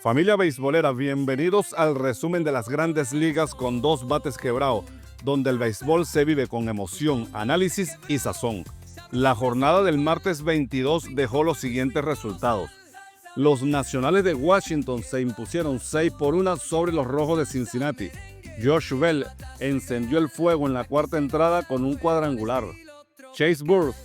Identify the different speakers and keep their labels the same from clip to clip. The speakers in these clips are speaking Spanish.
Speaker 1: Familia beisbolera, bienvenidos al resumen de las grandes ligas con dos bates quebrados, donde el béisbol se vive con emoción, análisis y sazón. La jornada del martes 22 dejó los siguientes resultados. Los Nacionales de Washington se impusieron 6-1 sobre los Rojos de Cincinnati. Josh Bell encendió el fuego en la cuarta entrada con un cuadrangular. Chase Burns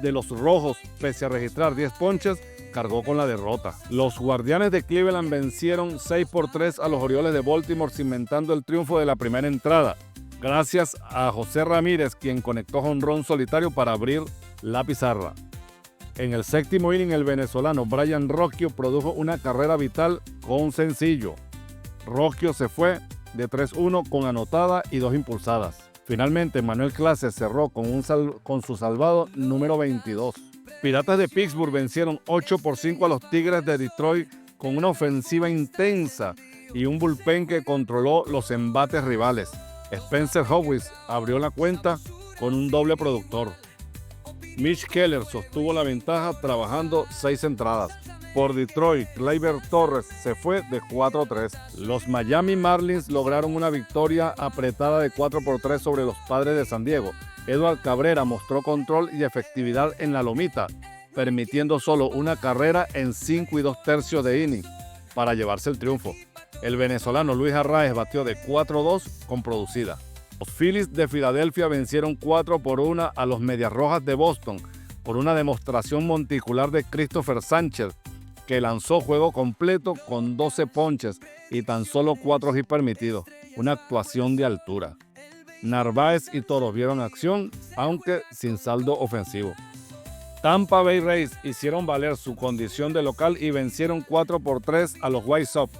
Speaker 1: de los Rojos, pese a registrar 10 ponches, cargó con la derrota. Los Guardianes de Cleveland vencieron 6-3 a los Orioles de Baltimore, cimentando el triunfo de la primera entrada, gracias a José Ramírez, quien conectó jonrón solitario para abrir la pizarra. En el séptimo inning, el venezolano Brian Rocchio produjo una carrera vital con un sencillo. Rocchio se fue de 3-1 con anotada y 2 impulsadas. Finalmente, Manuel Clase cerró con su salvado número 22. Piratas de Pittsburgh vencieron 8-5 a los Tigres de Detroit con una ofensiva intensa y un bullpen que controló los embates rivales. Spencer Howes abrió la cuenta con un doble productor. Mitch Keller sostuvo la ventaja trabajando 6 entradas. Por Detroit, Gleyber Torres se fue de 4-3. Los Miami Marlins lograron una victoria apretada de 4-3 sobre los Padres de San Diego. Edward Cabrera mostró control y efectividad en la lomita, permitiendo solo una carrera en 5 2/3 de inning para llevarse el triunfo. El venezolano Luis Arraez batió de 4-2 con producida. Los Phillies de Filadelfia vencieron 4-1 a los Medias Rojas de Boston por una demostración monticular de Christopher Sánchez, que lanzó juego completo con 12 ponches y tan solo 4 hits permitidos. Una actuación de altura. Narváez y Toros vieron acción, aunque sin saldo ofensivo. Tampa Bay Rays hicieron valer su condición de local y vencieron 4-3 a los White Sox.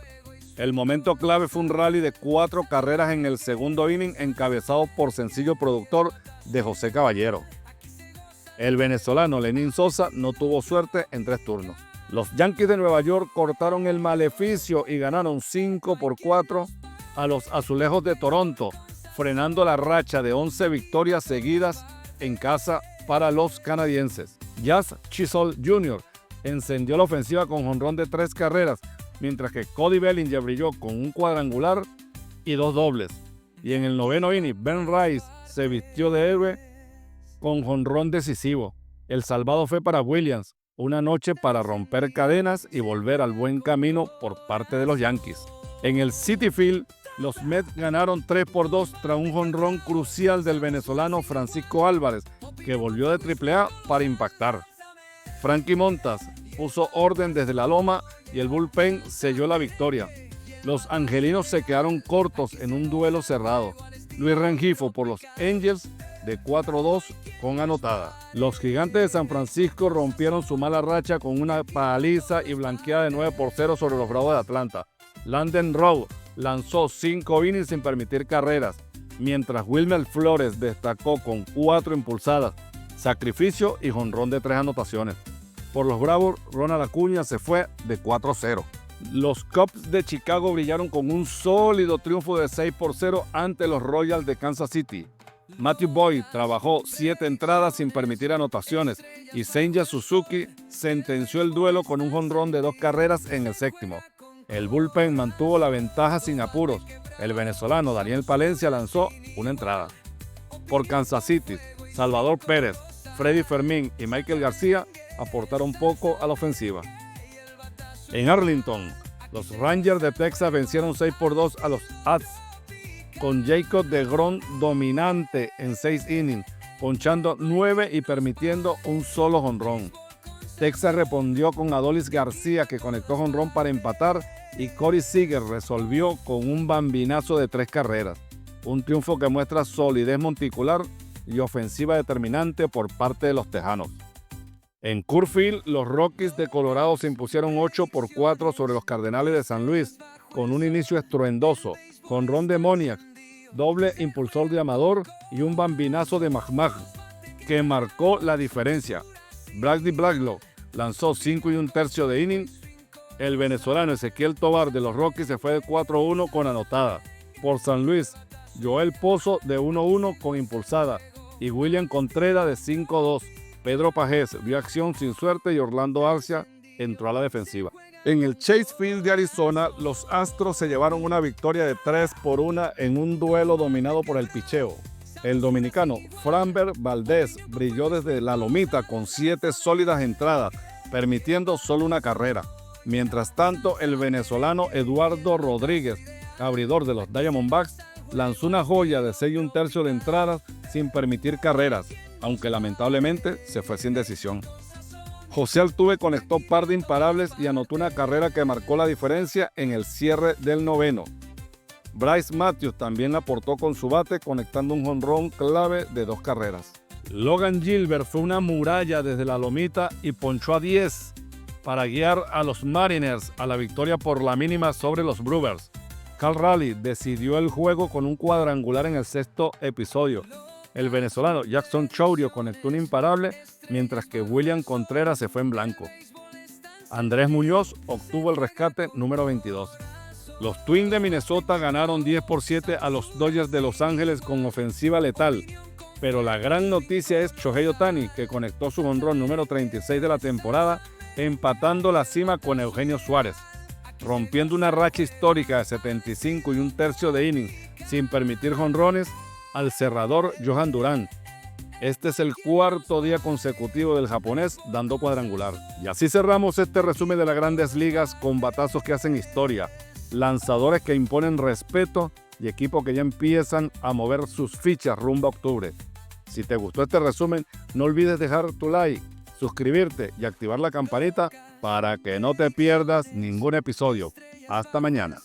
Speaker 1: El momento clave fue un rally de 4 carreras en el segundo inning, encabezado por sencillo productor de José Caballero. El venezolano Lenín Sosa no tuvo suerte en 3 turnos. Los Yankees de Nueva York cortaron el maleficio y ganaron 5-4 a los Azulejos de Toronto, frenando la racha de 11 victorias seguidas en casa para los canadienses. Jazz Chisholm Jr. encendió la ofensiva con jonrón de 3 carreras, mientras que Cody Bellinger brilló con un cuadrangular y 2 dobles. Y en el noveno inning, Ben Rice se vistió de héroe con jonrón decisivo. El salvado fue para Williams, una noche para romper cadenas y volver al buen camino por parte de los Yankees. En el Citi Field, los Mets ganaron 3-2 tras un jonrón crucial del venezolano Francisco Álvarez, que volvió de AAA para impactar. Frankie Montas puso orden desde la loma y el bullpen selló la victoria. Los angelinos se quedaron cortos en un duelo cerrado. Luis Rengifo por los Angels de 4-2 con anotada. Los Gigantes de San Francisco rompieron su mala racha con una paliza y blanqueada de 9-0 sobre los Bravos de Atlanta. Landon Rowe lanzó 5 innings sin permitir carreras, mientras Wilmer Flores destacó con 4 impulsadas, sacrificio y jonrón de 3 anotaciones. Por los Bravos, Ronald Acuña se fue de 4-0. Los Cubs de Chicago brillaron con un sólido triunfo de 6-0 ante los Royals de Kansas City. Matthew Boyd trabajó 7 entradas sin permitir anotaciones y Seiya Suzuki sentenció el duelo con un jonrón de 2 carreras en el séptimo. El bullpen mantuvo la ventaja sin apuros. El venezolano Daniel Palencia lanzó una entrada. Por Kansas City, Salvador Pérez, Freddy Fermín y Michael García aportaron poco a la ofensiva. En Arlington, los Rangers de Texas vencieron 6-2 a los Athletics, con Jacob deGrom dominante en 6 innings, ponchando 9 y permitiendo un solo jonrón. Texas respondió con Adolis García, que conectó jonrón para empatar, y Corey Seager resolvió con un bambinazo de 3 carreras. Un triunfo que muestra solidez monticular y ofensiva determinante por parte de los tejanos. En Coors Field, los Rockies de Colorado se impusieron 8-4 sobre los Cardenales de San Luis, con un inicio estruendoso, jonrón de Moniak, doble impulsor de Amador y un bambinazo de Magmag, que marcó la diferencia. Brady Blacklock lanzó 5 1/3 de inning. El venezolano Ezequiel Tovar de los Rockies se fue de 4-1 con anotada. Por San Luis, Joel Pozo de 1-1 con impulsada y William Contreras de 5-2. Pedro Pajés vio acción sin suerte y Orlando Arcia entró a la defensiva. En el Chase Field de Arizona, los Astros se llevaron una victoria de 3-1 en un duelo dominado por el picheo. El dominicano Framber Valdez brilló desde la lomita con 7 sólidas entradas, permitiendo solo una carrera. Mientras tanto, el venezolano Eduardo Rodríguez, abridor de los Diamondbacks, lanzó una joya de 6 1/3 de entradas sin permitir carreras, aunque lamentablemente se fue sin decisión. José Altuve conectó par de imparables y anotó una carrera que marcó la diferencia en el cierre del noveno. Bryce Matthews también aportó con su bate, conectando un jonrón clave de 2 carreras. Logan Gilbert fue una muralla desde la lomita y ponchó a 10 para guiar a los Mariners a la victoria por la mínima sobre los Brewers. Cal Raleigh decidió el juego con un cuadrangular en el 6º episodio. El venezolano Jackson Chourio conectó un imparable, mientras que William Contreras se fue en blanco. Andrés Muñoz obtuvo el rescate número 22. Los Twins de Minnesota ganaron 10-7 a los Dodgers de Los Ángeles con ofensiva letal, pero la gran noticia es Shohei Ohtani, que conectó su jonrón número 36 de la temporada, empatando la cima con Eugenio Suárez, rompiendo una racha histórica de 75 1/3 de innings sin permitir jonrones al cerrador Johan Durán. Este es el 4º día consecutivo del japonés dando cuadrangular. Y así cerramos este resumen de las Grandes Ligas con batazos que hacen historia, lanzadores que imponen respeto y equipos que ya empiezan a mover sus fichas rumbo a octubre. Si te gustó este resumen, no olvides dejar tu like, suscribirte y activar la campanita para que no te pierdas ningún episodio. Hasta mañana.